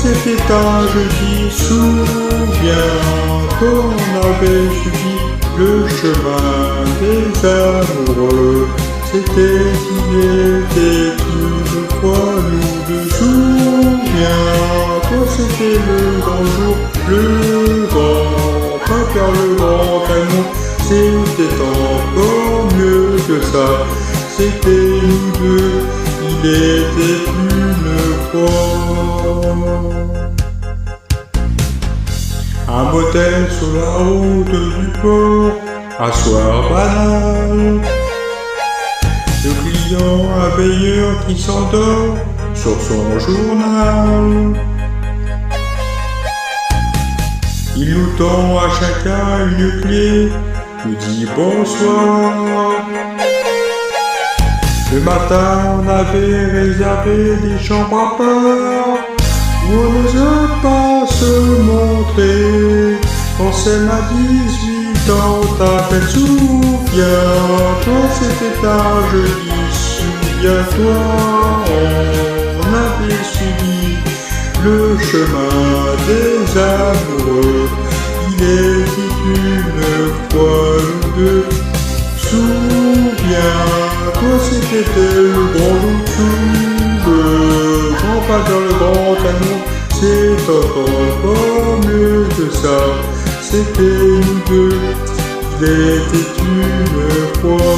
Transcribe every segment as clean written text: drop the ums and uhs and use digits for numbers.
c'était un jeudi, souviens-toi, on avait suivi le chemin des amoureux. C'était, il était une fois nous deux, souviens-toi, c'était le grand jour, le grand vainqueur, le grand amour. C'était encore mieux que ça, c'était nous deux, il était une fois. Un motel sur la route du port, un soir banal. Le client, un veilleur qui s'endort sur son journal. Il nous tend à chacun une clé, nous dit bonsoir. Le matin, on avait réservé des chambres à part, où on n'ose pas se montrer. Quand c'est ma 18 ans, t'appelles, souviens-toi, c'était un jeudi, souviens-toi, on avait suivi le chemin des amoureux. Il était une fois nous deux, souviens-toi, c'était le grand jour, le grand vainqueur, le grand amour. C'est encore mieux que ça, c'était nous deux, il était une fois.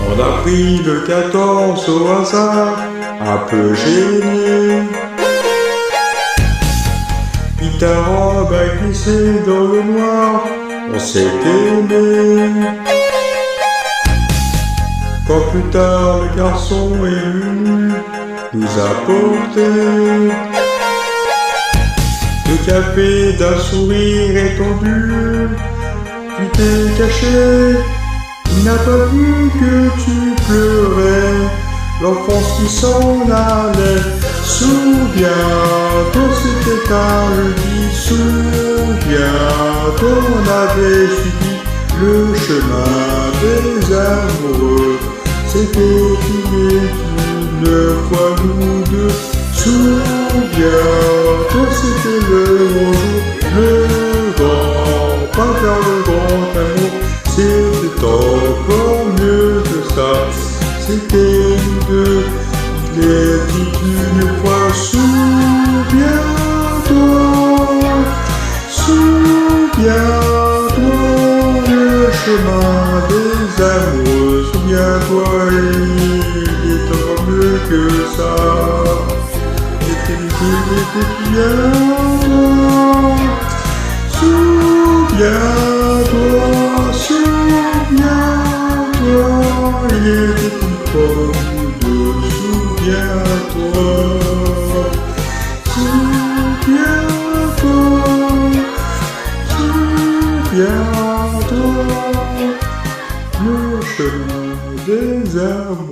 On a pris le 14 au hasard, un peu gêné. Puis ta robe a glissé dans le noir, on s'est aimé. Quand plus tard le garçon est venu nous apporter le café d'un sourire étendu, tu t'es caché, il n'a pas vu que tu pleurais, l'enfance qui s'en allait. Souviens-toi, c'était un jeudi, souviens-toi, on avait suivi le chemin des amoureux. C'était une fois nous deux, souviens-toi, c'était le grand jour, le grand vainqueur, le grand amour. C'était encore mieux que ça, c'était nous deux, il était une fois, souviens-toi, souviens-toi, le chemin des amoureux, souviens-toi, il est encore mieux que ça, était bien, souviens-toi, souviens-toi, il était une fois nous deux, souviens-toi, souviens-toi, souviens-toi, le chemin des amours.